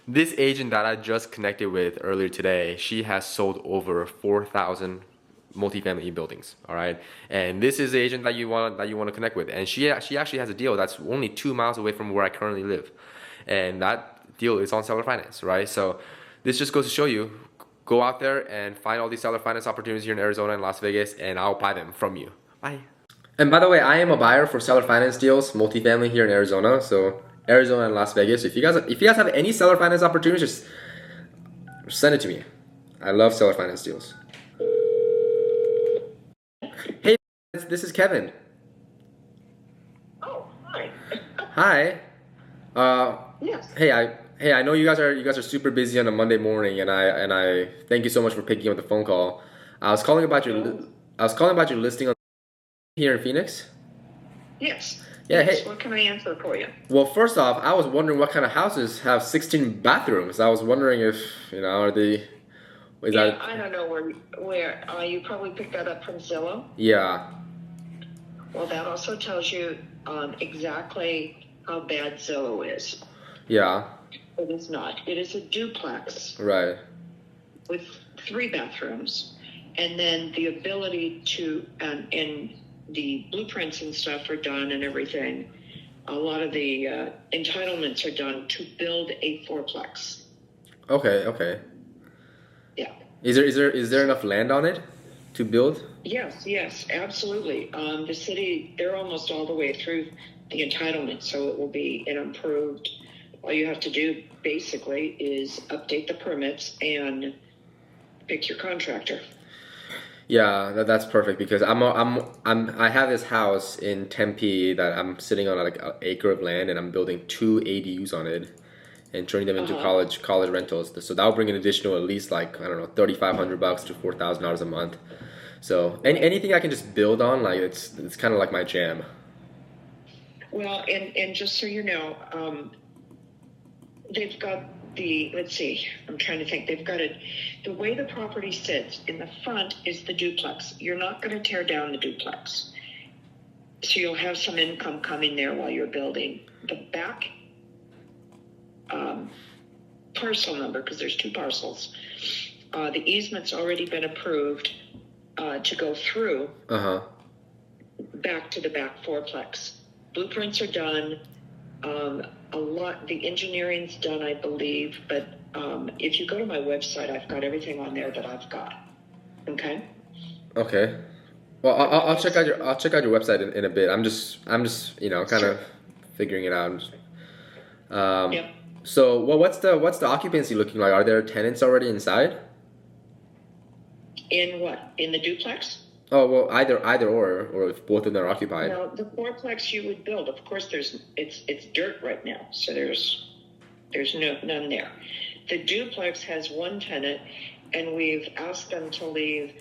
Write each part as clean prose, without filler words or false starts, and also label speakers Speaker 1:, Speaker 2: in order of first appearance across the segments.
Speaker 1: This agent that I just connected with earlier today, she has sold over 4,000 multifamily buildings. All right, and this is the agent that you want to connect with, and she actually has a deal that's only 2 miles away from where I currently live, and that deal is on seller finance. Right, so this just goes to show you, go out there and find all these seller finance opportunities here in Arizona and Las Vegas, and I'll buy them from you. Bye. And by the way, I am a buyer for seller finance deals, multifamily here in Arizona. So Arizona and Las Vegas. If you guys have any seller finance opportunities, just send it to me. I love seller finance deals. Hey, this is Kevin.
Speaker 2: Oh, hi.
Speaker 1: Hi.
Speaker 2: Yes.
Speaker 1: Hey, I know you guys are super busy on a Monday morning, and I thank you so much for picking up the phone call. I was calling about your
Speaker 2: Oh,
Speaker 1: I was calling about your listing on here in Phoenix.
Speaker 2: yes.
Speaker 1: Yeah,
Speaker 2: Yes.
Speaker 1: hey.
Speaker 2: What can I answer for you?
Speaker 1: Well, first off, I was wondering what kind of houses have 16 bathrooms. I was wondering if, are they, is
Speaker 2: Yeah,
Speaker 1: that,
Speaker 2: I don't know where you probably picked that up from Zillow.
Speaker 1: yeah,
Speaker 2: Well, that also tells you exactly how bad Zillow is.
Speaker 1: yeah,
Speaker 2: It is not. It is a duplex
Speaker 1: right.
Speaker 2: with 3 bathrooms, and then the ability to and the blueprints and stuff are done and everything. A lot of the entitlements are done to build a fourplex.
Speaker 1: Okay, okay.
Speaker 2: Yeah.
Speaker 1: Is there enough land on it to build?
Speaker 2: Yes, absolutely. The city, they're almost all the way through the entitlement, so it will be an improved. All you have to do basically is update the permits and pick your contractor.
Speaker 1: Yeah, that's perfect because I have this house in Tempe that I'm sitting on like an acre of land and I'm building two ADUs on it and turning them
Speaker 2: Uh
Speaker 1: into
Speaker 2: huh.
Speaker 1: college rentals. So that'll bring an additional at least like I don't know $3,500 to $4,000 a month. So
Speaker 2: Right.
Speaker 1: anything I can just build on, like it's kind of like my jam.
Speaker 2: Well, and just so you know, they've got the, let's see, I'm trying to think. They've got it, the way the property sits in the front is the duplex. You're not going to tear down the duplex. So you'll have some income coming there while you're building. The back um, parcel number, because there's 2 parcels, the easement's already been approved to go through
Speaker 1: Uh huh.
Speaker 2: back to the back fourplex. Blueprints are done. A lot, the engineering's done, I believe, but if you go to my website, I've got everything on there that I've got. Okay.
Speaker 1: Okay. Well, I'll,
Speaker 2: And my
Speaker 1: I'll I'll check out
Speaker 2: website.
Speaker 1: your website in a bit. I'm just kind
Speaker 2: Sure.
Speaker 1: of figuring it out. Um,
Speaker 2: Yep.
Speaker 1: so what's the occupancy looking like? Are there tenants already inside?
Speaker 2: In what? In the duplex?
Speaker 1: Oh well, either or if both of them are occupied.
Speaker 2: No, the fourplex you would build. Of course, it's dirt right now, so there's none there. The duplex has 1 tenant, and we've asked them to leave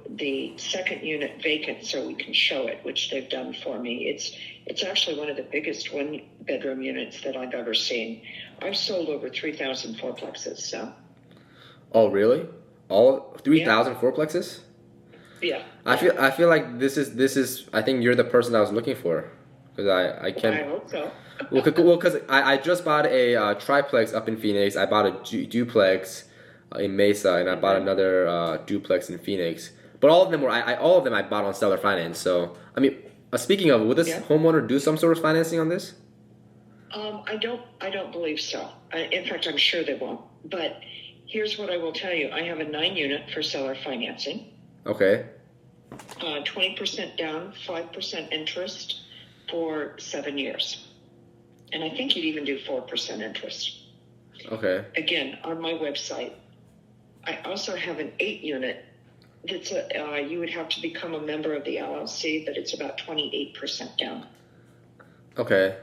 Speaker 2: the second unit vacant so we can show it, which they've done for me. It's actually one of the biggest 1 bedroom units that I've ever seen. I've sold over 3,000 fourplexes, so
Speaker 1: Oh really? All three
Speaker 2: yeah,
Speaker 1: thousand fourplexes?
Speaker 2: yeah,
Speaker 1: I
Speaker 2: yeah.
Speaker 1: feel I feel like this is I think you're the person I was looking for because I
Speaker 2: I
Speaker 1: can't.
Speaker 2: hope so.
Speaker 1: Well, because I just bought a triplex up in Phoenix. I bought a duplex in Mesa, and I bought
Speaker 2: Hmm.
Speaker 1: another duplex in Phoenix. But all of them all of them I bought on seller finance. So I mean, speaking of, will this
Speaker 2: Yeah.
Speaker 1: homeowner do some sort of financing on this?
Speaker 2: I don't believe so. In fact, I'm sure they won't. But here's what I will tell you. I have a 9 unit for seller financing,
Speaker 1: Okay,
Speaker 2: 20% down, 5% interest for 7 years. And I think you'd even do 4% interest.
Speaker 1: okay,
Speaker 2: Again, on my website. I also have an 8 unit that's you would have to become a member of the LLC, but it's about 28% down.
Speaker 1: okay,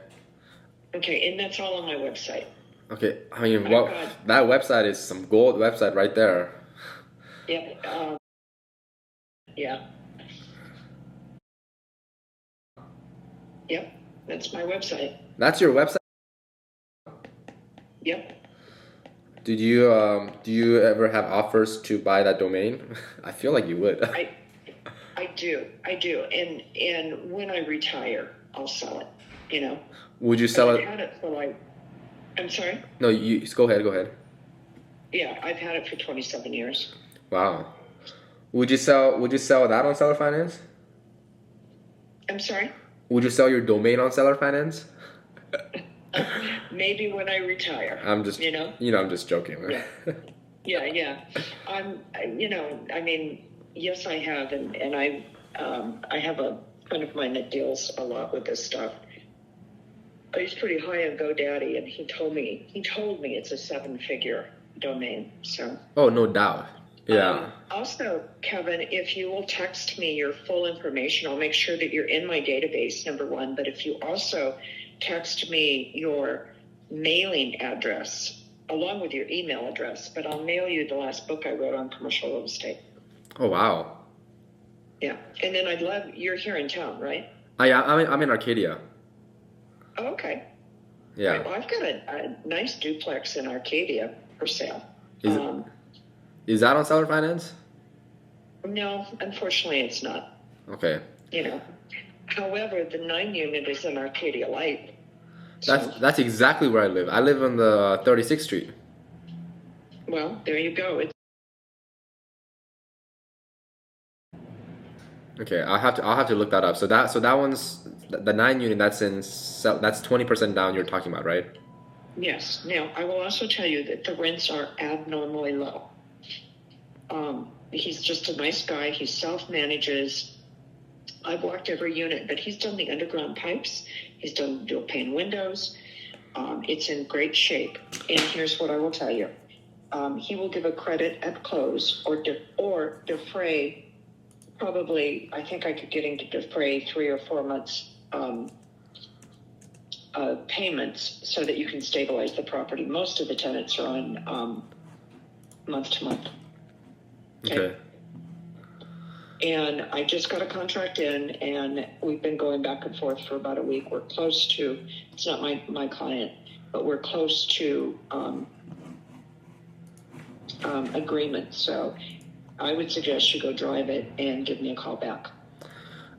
Speaker 2: Okay, and that's all on my website.
Speaker 1: okay. I mean,
Speaker 2: I've
Speaker 1: what
Speaker 2: got,
Speaker 1: that website is some gold website right there.
Speaker 2: yeah, yeah. Yep, that's my website.
Speaker 1: That's your website.
Speaker 2: Yep,
Speaker 1: Do you ever have offers to buy that domain? I feel like you would.
Speaker 2: I I do, and when I retire, I'll sell it. You know,
Speaker 1: Would you
Speaker 2: but
Speaker 1: sell
Speaker 2: I've
Speaker 1: it?
Speaker 2: had it for like I'm sorry?
Speaker 1: No, you go ahead. Go ahead.
Speaker 2: Yeah, I've had it for 27 years.
Speaker 1: Wow. Would you sell that on seller finance?
Speaker 2: I'm sorry?
Speaker 1: Would you sell your domain on seller finance?
Speaker 2: Maybe when I retire.
Speaker 1: I'm just,
Speaker 2: You know?
Speaker 1: I'm just joking.
Speaker 2: Yeah. Yeah, yeah. I mean, yes, I have, and I have a friend of mine that deals a lot with this stuff. He's pretty high on GoDaddy, and he told me it's a 7-figure domain. So.
Speaker 1: Oh, no doubt. Yeah.
Speaker 2: Also, Kevin, if you will text me your full information, I'll make sure that you're in my database, number one. But if you also text me your mailing address along with your email address, but I'll mail you the last book I wrote on commercial real estate.
Speaker 1: Oh, wow.
Speaker 2: Yeah. And then you're here in town, right?
Speaker 1: I'm in Arcadia.
Speaker 2: Oh, okay.
Speaker 1: Yeah.
Speaker 2: Right, well, I've got a nice duplex in Arcadia for sale.
Speaker 1: Is that on seller finance?
Speaker 2: No, unfortunately, it's not.
Speaker 1: Okay.
Speaker 2: However, the 9 unit is in Arcadia Light.
Speaker 1: That's exactly where I live. I live on the 36th Street.
Speaker 2: Well, there you go.
Speaker 1: Okay, I'll have to look that up. So that one's the 9 unit. That's 20% down. You're talking about, right?
Speaker 2: Yes. Now, I will also tell you that the rents are abnormally low. He's just a nice guy. He self-manages. I've walked every unit, but he's done the underground pipes. He's done dual pane windows. It's in great shape. And here's what I will tell you. He will give a credit at close or defray. Probably, I think I could get him to defray 3 or 4 months payments so that you can stabilize the property. Most of the tenants are on month to month.
Speaker 1: Okay.
Speaker 2: And I just got a contract in, and we've been going back and forth for about a week. We're close to, it's not my client, but we're close to agreement. So I would suggest you go drive it and give me a call back.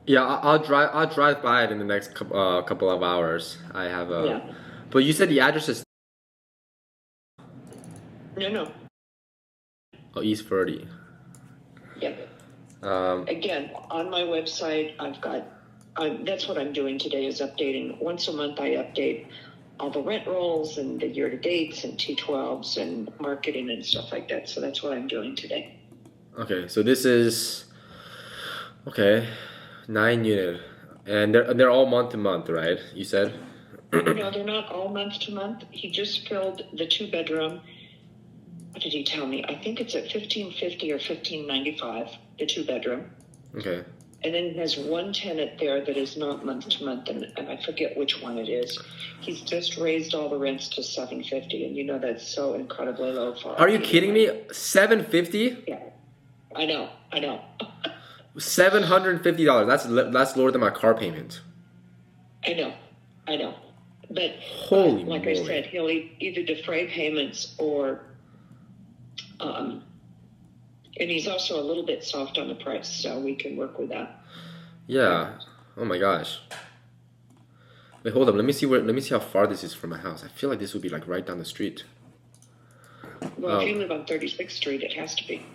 Speaker 1: Yeah, I'll drive by it in the next couple of hours. I have a.
Speaker 2: Yeah.
Speaker 1: But you said the address is.
Speaker 2: No.
Speaker 1: Oh, East 30.
Speaker 2: Yeah. Again, on my website, I've got. That's what I'm doing today is updating. Once a month, I update all the rent rolls and the year-to-dates and T12s and marketing and stuff like that. So that's what I'm doing today.
Speaker 1: Okay, so this is. Okay, 9 unit, and they're all month to month, right? You said.
Speaker 2: No, they're not all month to month. He just filled the 2-bedroom. What did he tell me? I think it's at $1,550 or $1,595, the 2-bedroom.
Speaker 1: Okay.
Speaker 2: And then he has one tenant there that is not month to month, and I forget which one it is. He's just raised all the rents to $750, and that's so incredibly low for.
Speaker 1: Are you kidding me? $750?
Speaker 2: Yeah, I know.
Speaker 1: $750. That's lower than my car payment.
Speaker 2: I know. But
Speaker 1: Holy
Speaker 2: like
Speaker 1: moly.
Speaker 2: I said, he'll either defray payments or. And he's also a little bit soft on the price, so we can work with that.
Speaker 1: Yeah. Oh my gosh. Wait, hold up. Let me see how far this is from my house. I feel like this would be like right down the street.
Speaker 2: Well, if you live on 36th Street, it has to be.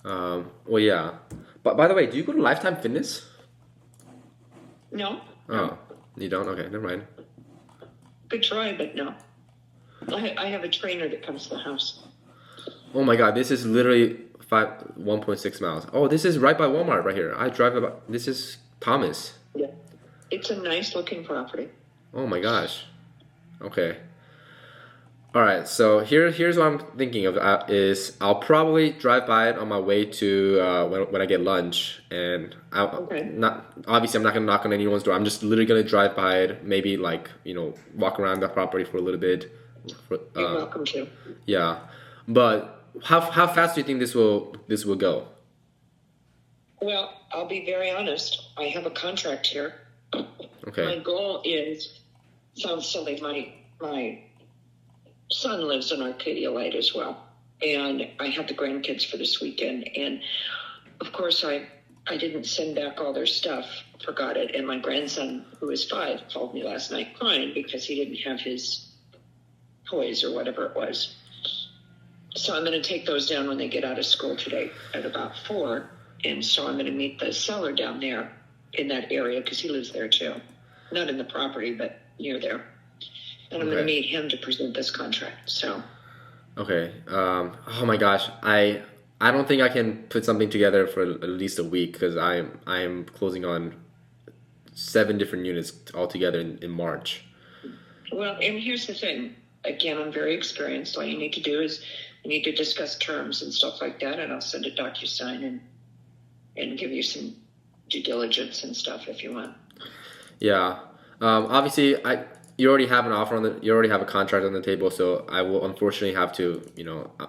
Speaker 1: Well, yeah. But by the way, do you go to Lifetime Fitness?
Speaker 2: No.
Speaker 1: Oh, you don't? Okay, never mind.
Speaker 2: Good try, but no. I have a trainer that comes to the house.
Speaker 1: Oh my god, this is literally 1.6 miles. Oh, this is right by Walmart right here. I drive about. This is Thomas.
Speaker 2: Yeah. It's a nice looking property.
Speaker 1: Oh my gosh. Okay. All right. So here's what I'm thinking of is I'll probably drive by it on my way to when I get lunch, and I'm not gonna knock on anyone's door. I'm just literally gonna drive by it. Maybe walk around the property for a little bit.
Speaker 2: You're welcome to.
Speaker 1: Yeah, but. How fast do you think this will go?
Speaker 2: Well, I'll be very honest. I have a contract here.
Speaker 1: Okay.
Speaker 2: My goal is, sounds silly, my son lives in Arcadia Light as well. And I have the grandkids for this weekend. And, of course, I didn't send back all their stuff, forgot it. And my grandson, who is 5, called me last night crying because he didn't have his toys or whatever it was. So I'm going to take those down when they get out of school today at about 4. And so I'm going to meet the seller down there in that area because he lives there too. Not in the property, but near there. And I'm going to meet him to present this contract. So.
Speaker 1: Okay. Oh my gosh. I don't think I can put something together for at least a week because I am closing on 7 different units altogether in March.
Speaker 2: Well, and here's the thing. Again, I'm very experienced. All you need to do is you need to discuss terms and stuff like that, and I'll send a DocuSign and give you some due diligence and stuff if you want.
Speaker 1: Yeah. Obviously, you already have an offer you already have a contract on the table, so I will unfortunately have to,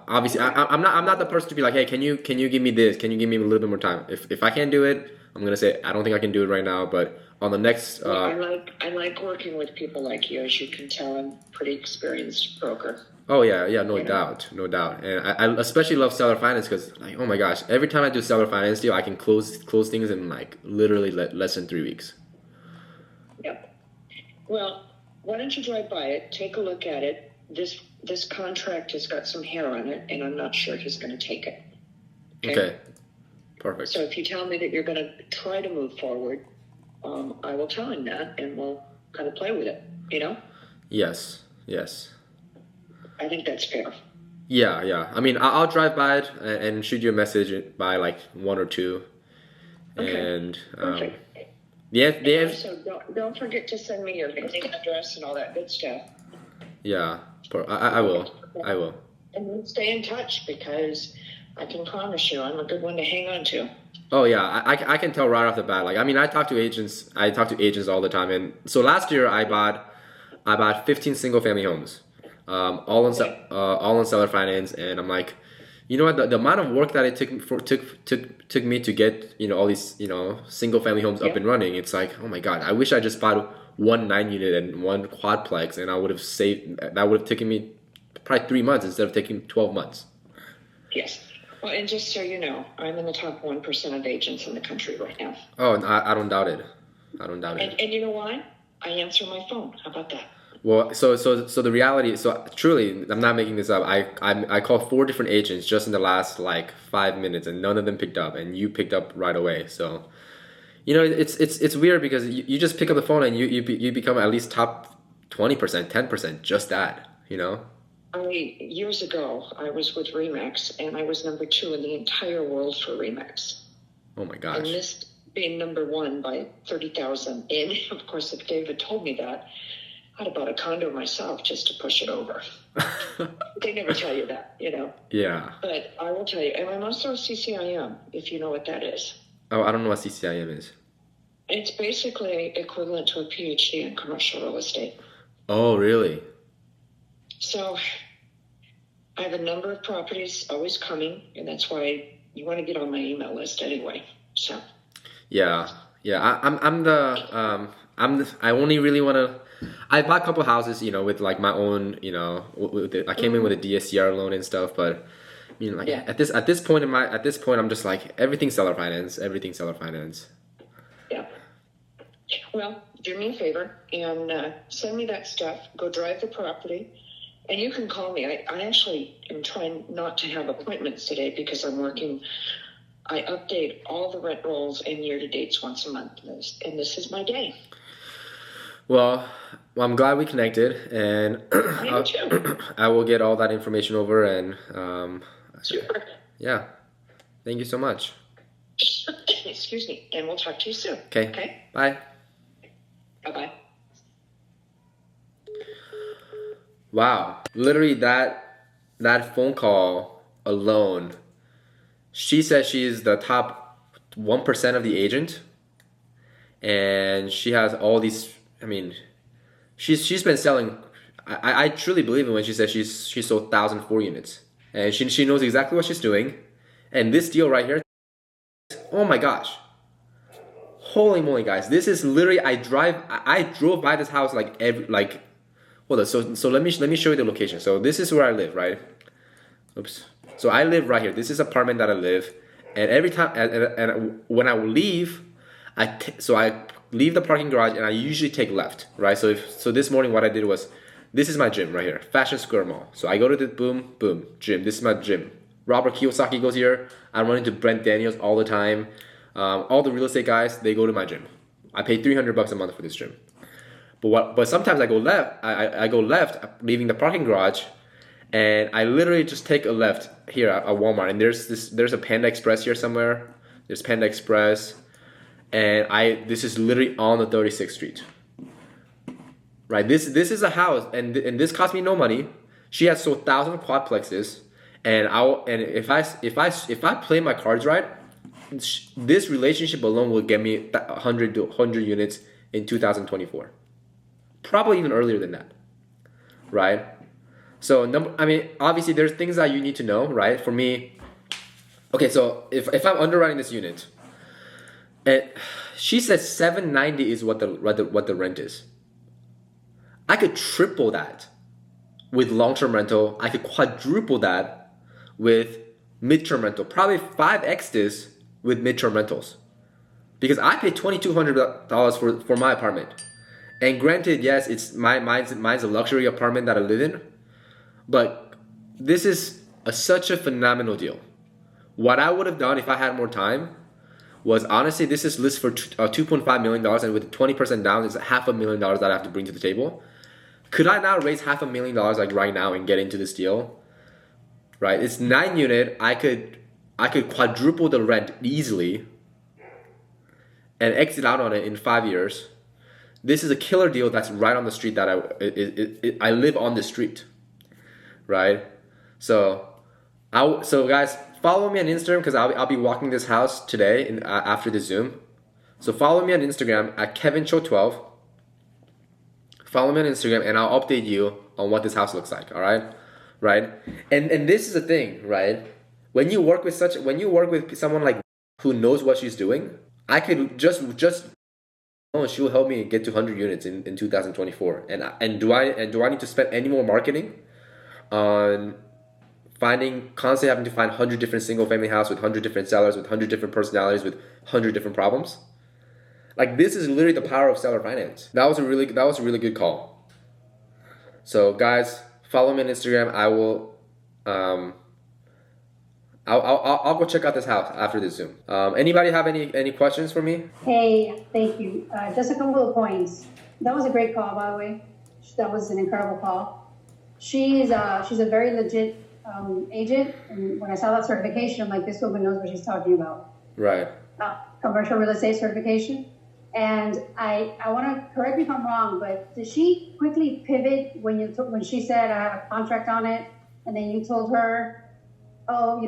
Speaker 1: obviously I'm not the person to be like, hey, can you give me this? Can you give me a little bit more time? If I can't do it, I'm gonna say I don't think I can do it right now, but on the next.
Speaker 2: I like working with people like you. As you can tell, I'm a pretty experienced broker.
Speaker 1: Oh yeah, no doubt, and I especially love seller finance because like, oh my gosh, every time I do seller finance deal, I can close things in like literally less than 3 weeks.
Speaker 2: Yep. Well, why don't you drive by it, take a look at it. This contract has got some hair on it, and I'm not sure he's going to take it.
Speaker 1: Okay. Perfect.
Speaker 2: So if you tell me that you're going to try to move forward, I will tell him that, and we'll kind of play with it,
Speaker 1: Yes.
Speaker 2: I think that's fair.
Speaker 1: Yeah. I mean, I'll drive by it and shoot you a message by like 1 or 2.
Speaker 2: Okay.
Speaker 1: And
Speaker 2: perfect. So don't forget to send me your mailing address and all that good stuff.
Speaker 1: Yeah, I will.
Speaker 2: And we'll stay in touch because I can promise you I'm a good one to hang on to.
Speaker 1: Oh yeah, I can tell right off the bat. Like, I mean, I talk to agents all the time, and so last year I bought 15 single family homes, all on seller finance, and I'm like, you know what? The amount of work that it took me to get all these single family homes up and running. It's like, oh my god, I wish I just bought 1 9-unit and 1 quadplex, and I would have saved. That would have taken me probably 3 months instead of taking 12 months.
Speaker 2: Yes. Well, and just so you know, I'm in the top 1% of agents in the country right now.
Speaker 1: Oh, I don't doubt it.
Speaker 2: And you know why? I answer my phone. How about that?
Speaker 1: Well, so the reality, so truly, I'm not making this up. I called 4 different agents just in the last like 5 minutes, and none of them picked up, and you picked up right away. So, it's weird because you just pick up the phone and you become at least top 20%, 10%, just that,
Speaker 2: Years ago, I was with Remax, and I was number 2 in the entire world for Remax.
Speaker 1: Oh my gosh!
Speaker 2: And missed being number 1 by 30,000. And of course, if David told me that, I'd have bought a condo myself just to push it over. They never tell you that,
Speaker 1: Yeah.
Speaker 2: But I will tell you, and I'm also a CCIM, if you know what that is.
Speaker 1: Oh, I don't know what CCIM is.
Speaker 2: It's basically equivalent to a PhD in commercial real estate.
Speaker 1: Oh, really?
Speaker 2: So I have a number of properties always coming, and that's why you want to get on my email list anyway. So.
Speaker 1: Yeah. I only really want to. I bought a couple houses, with like my own, I came in with a DSCR loan and stuff, but at this point I'm just like everything's seller finance.
Speaker 2: Yeah. Well, do me a favor and send me that stuff. Go drive the property, and you can call me. I actually am trying not to have appointments today because I'm working. I update all the rent rolls and year-to-dates once a month, and this is my day.
Speaker 1: Well, I'm glad we connected, and I will get all that information over, and
Speaker 2: super.
Speaker 1: Yeah, thank you so much.
Speaker 2: Excuse me, and we'll talk to you soon.
Speaker 1: Okay. Bye.
Speaker 2: Bye-bye.
Speaker 1: Wow, literally that phone call alone. She says she's the top 1% of the agent, and she has all these. I mean, she's been selling. I truly believe it when she says she sold 1,004 units, and she knows exactly what she's doing. And this deal right here, oh my gosh, holy moly, guys! This is literally I drove by this house hold on. So let me show you the location. So this is where I live, right? Oops. So I live right here. This is apartment that I live, and every time and when I leave, I leave the parking garage and I usually take left, right? So this morning what I did was This is my gym right here, Fashion Square Mall. So I go to the boom, gym. This is my gym. Robert Kiyosaki goes here. I run into Brent Daniels all the time. All the real estate guys, they go to my gym. I pay $300 a month for this gym. But sometimes I go left. I go left, leaving the parking garage, and I literally just take a left here at Walmart. And there's a Panda Express here somewhere. There's Panda Express, and this is literally on the 36th Street. Right, this is a house, and this cost me no money. She has sold thousands of quadplexes, and if I play my cards right, this relationship alone will get me 100 units in 2024, probably even earlier than that, right? So obviously there's things that you need to know, right? For me, okay, so if I'm underwriting this unit, and she says $790 is what the rent is. I could triple that with long-term rental. I could quadruple that with mid-term rental. Probably 5x this with mid-term rentals. Because I pay $2,200 for my apartment. And granted, yes, it's mine's a luxury apartment that I live in. But this is such a phenomenal deal. What I would have done if I had more time was, honestly, this is listed for $2.5 million, and with 20% down, it's $500,000 that I have to bring to the table. Could I now raise $500,000 like right now and get into this deal? Right, it's 9 unit. I could quadruple the rent easily and exit out on it in 5 years. This is a killer deal that's right on the street that I live on the street, right? So guys, follow me on Instagram because I'll be walking this house today after the Zoom. So follow me on Instagram at KevinCho12. Follow me on Instagram and I'll update you on what this house looks like. All right, right? And this is the thing, right? When you work with someone like who knows what she's doing, I could just she'll help me get to 100 units in 2024. And do I need to spend any more marketing on constantly having to find 100 different single family house with 100 different sellers with 100 different personalities with 100 different problems? Like, this is literally the power of seller finance. That was a really good call. So guys, follow me on Instagram. I will I'll go check out this house after this Zoom. Anybody have any questions for me?
Speaker 3: Hey, thank you. Just a couple of points. That was a great call, by the way. That was an incredible call. She's a very legit agent, and when I saw that certification, I'm like, this woman knows what she's talking about.
Speaker 1: Right.
Speaker 3: Commercial real estate certification. And I want to correct me if I'm wrong, but did she quickly pivot when she said I have a contract on it, and then you told her, oh,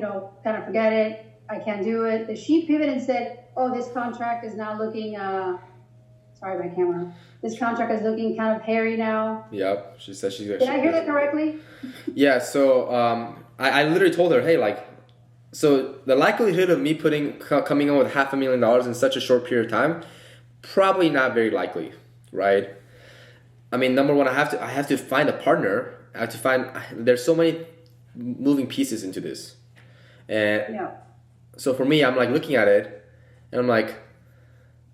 Speaker 3: kind of forget it, I can't do it? Did she pivot and said, oh, this contract is now looking, sorry, my camera. This contract is looking kind of hairy now.
Speaker 1: Yep, she said she's.
Speaker 3: Did I hear that correctly?
Speaker 1: Yeah. So I literally told her, hey, so the likelihood of me coming in with $500,000 in such a short period of time, probably not very likely, right? I mean, number one, I have to find a partner. There's so many moving pieces into this, and
Speaker 3: yeah.
Speaker 1: So for me, I'm like looking at it, and I'm like,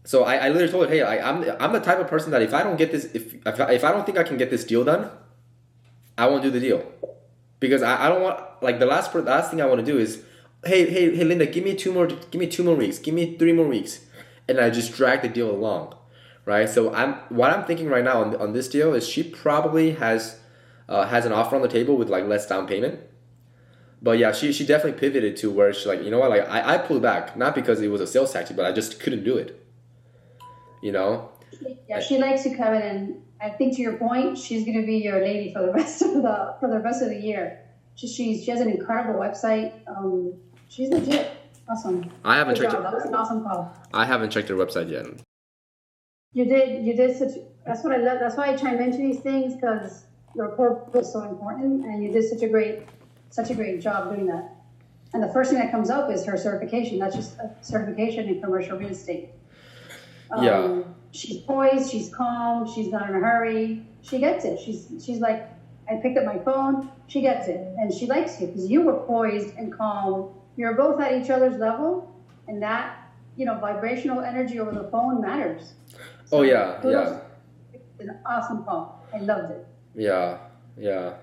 Speaker 1: so I literally told her, hey, I'm the type of person that if I don't get this, if I don't think I can get this deal done, I won't do the deal, because I don't want, like, the last thing I want to do is, hey Linda, give me 2 more weeks, give me 3 more weeks, and I just drag the deal along, right? So what I'm thinking right now on this deal is she probably has an offer on the table with like less down payment. But yeah, she definitely pivoted to where she's like, you know what, like I pulled back, not because it was a sales tactic, but I just couldn't do it.
Speaker 3: Yeah, she likes you, Kevin, and I think to your point, she's gonna be your lady for the rest of the year. She has an incredible website. She's legit. Awesome.
Speaker 1: I haven't checked
Speaker 3: That was an awesome call.
Speaker 1: I haven't checked her website yet.
Speaker 3: You did that's what I love. That's why I try to mention these things, because your purpose is so important, and you did such a great job doing that. And the first thing that comes up is her certification. That's just a certification in commercial real estate.
Speaker 1: Yeah.
Speaker 3: She's poised, she's calm, she's not in a hurry. She gets it. She's like, I picked up my phone, she gets it. And she likes you because you were poised and calm. You're both at each other's level, and that, vibrational energy over the phone matters. So
Speaker 1: oh yeah.
Speaker 3: It's an awesome call. I loved it.
Speaker 1: Yeah, yeah.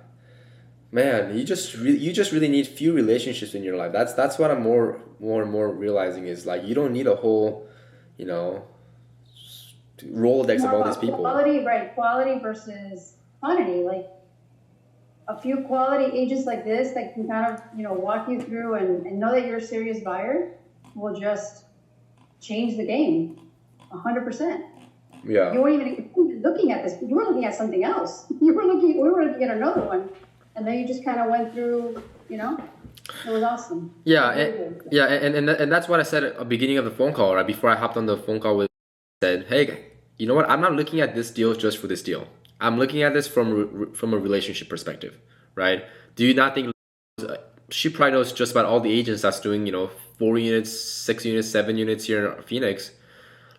Speaker 1: Man, you just really need few relationships in your life. That's what I'm more and more realizing is like you don't need a whole, you know, Rolodex of
Speaker 3: More
Speaker 1: all these
Speaker 3: about
Speaker 1: people.
Speaker 3: quality, right? Quality versus quantity. Like a few quality agents like this that can kind of, walk you through and know that you're a serious buyer will just change the game 100%.
Speaker 1: Yeah.
Speaker 3: You weren't even looking at this. You were looking at something else. We were looking at another one. And then you just kind of went through, it was awesome.
Speaker 1: Yeah,
Speaker 3: Really
Speaker 1: and,
Speaker 3: good.
Speaker 1: yeah, and that's what I said at the beginning of the phone call, right? Before I hopped on the phone call with said, "Hey, you know what? I'm not looking at this deal just for this deal. I'm looking at this from a relationship perspective, right? Do you not think she probably knows just about all the agents that's doing, 4 units, 6 units, 7 units here in Phoenix?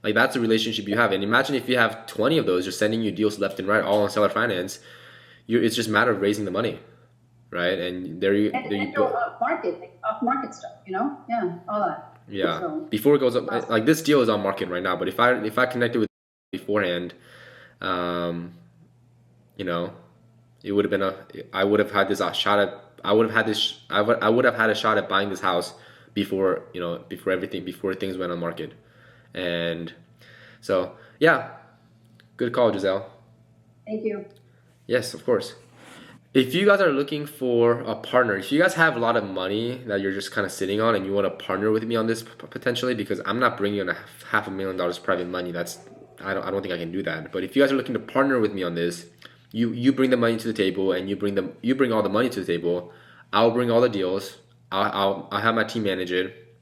Speaker 1: Like that's a relationship you have. And imagine if you have 20 of those just sending you deals left and right, all on seller finance. It's just a matter of raising the money, right? And there you
Speaker 3: And
Speaker 1: go.
Speaker 3: off market stuff, Yeah, all that.
Speaker 1: Yeah,
Speaker 3: So
Speaker 1: before it goes up,
Speaker 3: awesome.
Speaker 1: like this deal is on market right now. But if I connected with beforehand, um, you know, it would have been a. I would have had this shot at. I would have had this. I would have had a shot at buying this house before before things went on market, and so yeah, good call, Giselle.
Speaker 3: Thank you.
Speaker 1: Yes, of course. If you guys are looking for a partner, if you guys have a lot of money that you're just kind of sitting on and you want to partner with me on this potentially, because I'm not bringing in a $500,000 private money, I don't think I can do that. But if you guys are looking to partner with me on this, you bring the money to the table and you bring all the money to the table. I'll bring all the deals. I'll have my team manage it,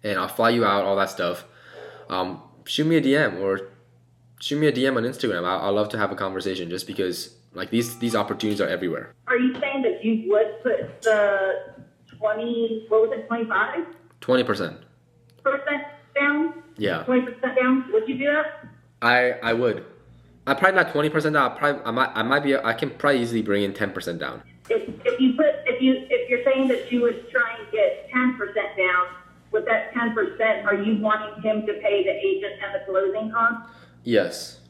Speaker 1: and I'll fly you out, all that stuff. Shoot me a DM or shoot me a DM on Instagram. I'll love to have a conversation just because like these opportunities are everywhere.
Speaker 4: Are you saying that you would put the 20, what was it, 25%
Speaker 1: 20%.
Speaker 4: down?
Speaker 1: Yeah.
Speaker 4: 20% down? Would you do that?
Speaker 1: I would. I probably not 20% down. I might be. I can probably easily bring in 10% down.
Speaker 4: If you're saying that you would try and get 10% down, with that 10%, are you wanting him to pay the agent and the closing costs?
Speaker 1: Yes.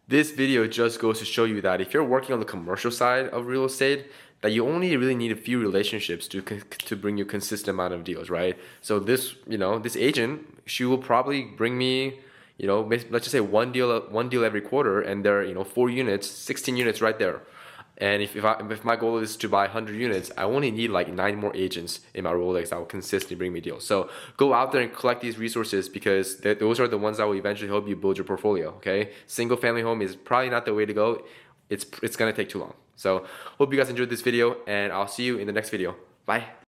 Speaker 1: This video just goes to show you that if you're working on the commercial side of real estate, that you only really need a few relationships to bring you consistent amount of deals, right? So this agent, she will probably bring me, let's just say one deal every quarter, and there are 4 units, 16 units right there. And if my goal is to buy 100 units, I only need like 9 more agents in my Rolodex that will consistently bring me deals. So go out there and collect these resources because those are the ones that will eventually help you build your portfolio. Okay, single family home is probably not the way to go. It's gonna take too long. So hope you guys enjoyed this video, and I'll see you in the next video. Bye.